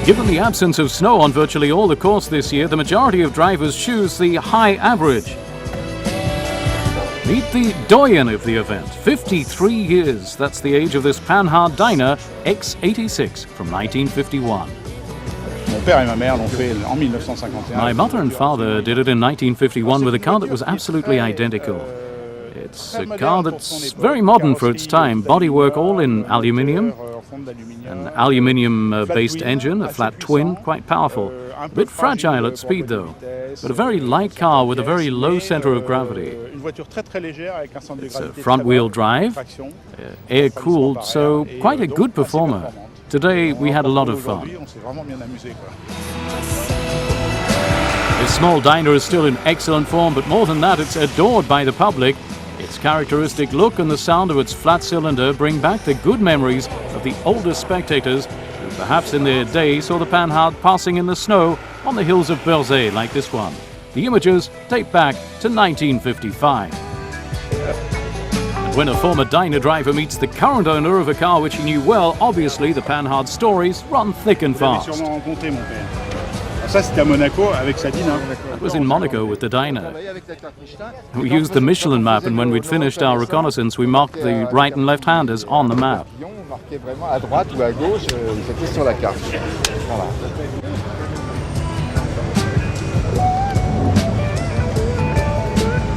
Given the absence of snow on virtually all the course this year, the majority of drivers choose the high average. Meet the doyen of the event, 53 years. That's the age of this Panhard Dyna X86 from 1951. My mother and father did it in 1951 with a car that was absolutely identical. It's a car that's very modern for its time, bodywork all in aluminium, an aluminium-based engine, a flat twin, quite powerful. A bit fragile at speed though, but a very light car with a very low center of gravity. It's a front-wheel drive, air-cooled, so quite a good performer. Today we had a lot of fun. This small Dyna is still in excellent form, but more than that, it's adored by the public. Its characteristic look and the sound of its flat cylinder bring back the good memories of the older spectators who perhaps in their day saw the Panhard passing in the snow on the hills of Beurzee like this one. The images date back to 1955. And when a former Dyna driver meets the current owner of a car which he knew well, obviously the Panhard stories run thick and fast. That was in Monaco with the Dyna. We used the Michelin map, and when we'd finished our reconnaissance, we marked the right and left handers on the map.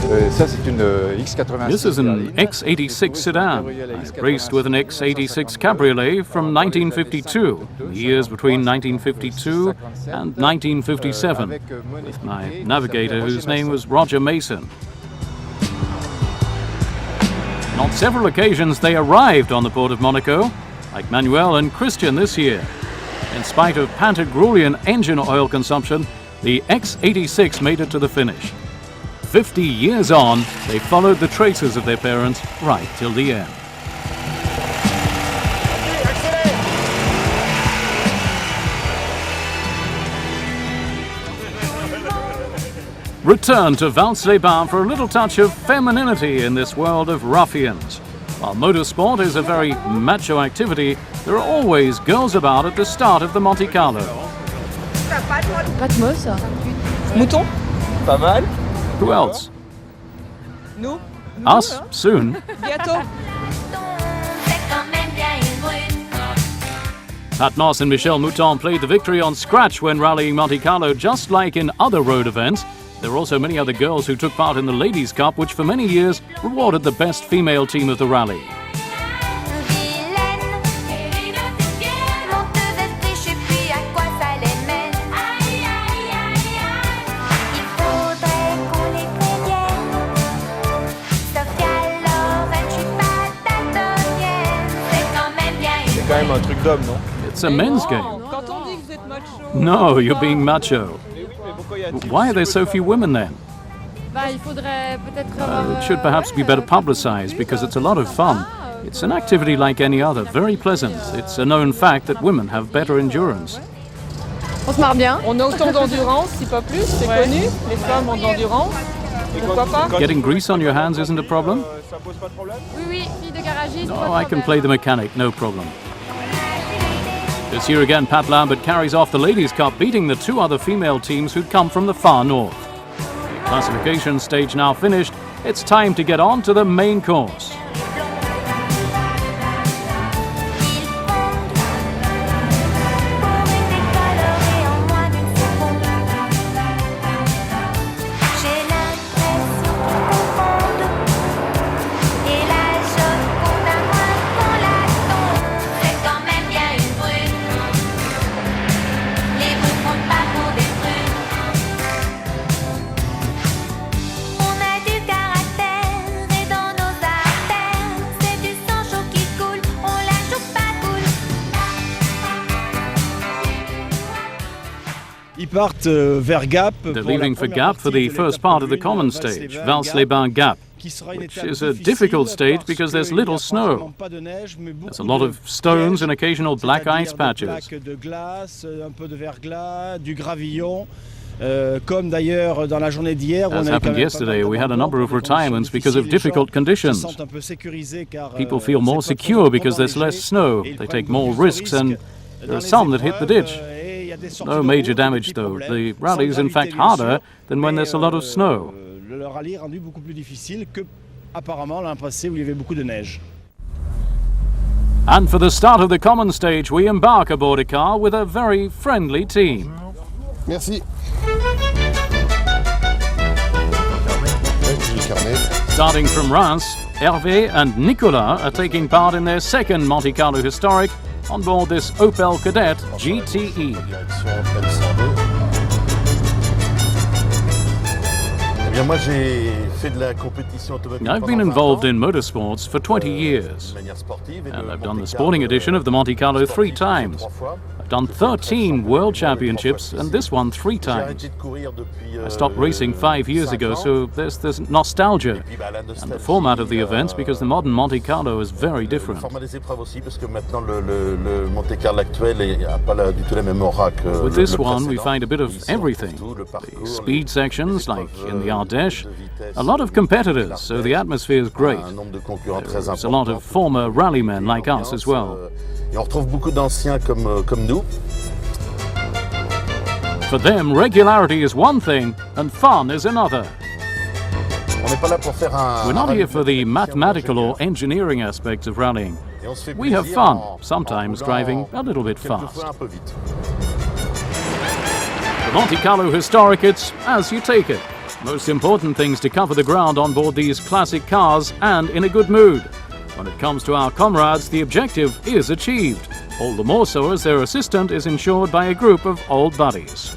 This is an X86 sedan. I raced with an X86 Cabriolet from 1952, the years between 1952 and 1957, with my navigator whose name was Roger Mason. And on several occasions they arrived on the port of Monaco, like Manuel and Christian this year. In spite of Pantagruelian engine oil consumption, the X86 made it to the finish. 50 years on, they followed the traces of their parents right till the end. Return to Vals-les-Bains for a little touch of femininity in this world of ruffians. While motorsport is a very macho activity, there are always girls about at the start of the Monte-Carlo. Pas de mots, ça. Mouton? Pas mal. Who else? Nous? Us, soon. Bientôt. Pat Moss and Michel Mouton played the victory on scratch when rallying Monte-Carlo, just like in other road events. There were also many other girls who took part in the Ladies' Cup, which for many years rewarded the best female team of the rally. It's a men's game. No, you're being macho. Why are there so few women then? It should perhaps be better publicized because it's a lot of fun. It's an activity like any other, very pleasant. It's a known fact that women have better endurance. On se marre bien. On a autant d'endurance, si pas plus, c'est connu. Les femmes ont de l'endurance. Pourquoi pas? Getting grease on your hands isn't a problem? Oui, oui, fille de garagiste. No, I can play the mechanic, no problem. This year again, Pat Lambert carries off the Ladies' Cup, beating the two other female teams who'd come from the far north. The classification stage now finished, it's time to get on to the main course. They're leaving for Gap for the first part of the common stage, Vals-les-Bains Gap, which is a difficult stage because there's little snow. There's a lot of stones and occasional black ice patches. As happened yesterday, we had a number of retirements because of difficult conditions. People feel more secure because there's less snow. They take more risks, and there are some that hit the ditch. No major damage though. The rally is in fact harder than when there's a lot of snow. Le rallye est rendu beaucoup plus difficile que apparemment l'an passé où il y avait beaucoup de neige. And for the start of the common stage, we embark aboard a car with a very friendly team. Merci. Starting from Reims, Hervé and Nicolas are taking part in their second Monte-Carlo Historic on board this Opel Kadett GTE. I've been involved in motorsports for 20 years, and I've done the sporting edition of the Monte-Carlo 3 times. I've done 13 World Championships, and this one 3 times. I stopped racing 5 years ago, so there's this nostalgia, and the format of the events, because the modern Monte-Carlo is very different. With this one, we find a bit of everything. The speed sections, like in the Ardèche, a lot of competitors, so the atmosphere is great. There's a lot of former rallymen like us as well. For them, regularity is one thing and fun is another. We're not here for the mathematical or engineering aspects of rallying. We have fun, sometimes driving a little bit fast. The Monte-Carlo Historic, it's as you take it. Most important things to cover the ground on board these classic cars and in a good mood. When it comes to our comrades, the objective is achieved. All the more so as their assistant is insured by a group of old buddies.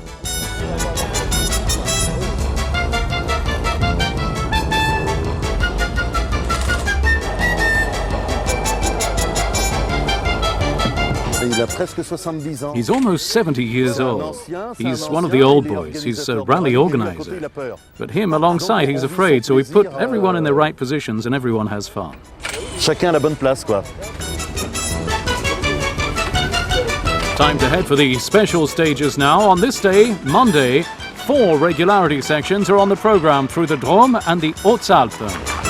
He's almost 70 years old. He's one of the old boys. He's a rally organizer. But him alongside, he's afraid, so we put everyone in their right positions and everyone has fun. Chacun à la bonne place, quoi. Time to head for the special stages now. On this day, Monday, 4 regularity sections are on the program through the Drôme and the Hautes-Alpes.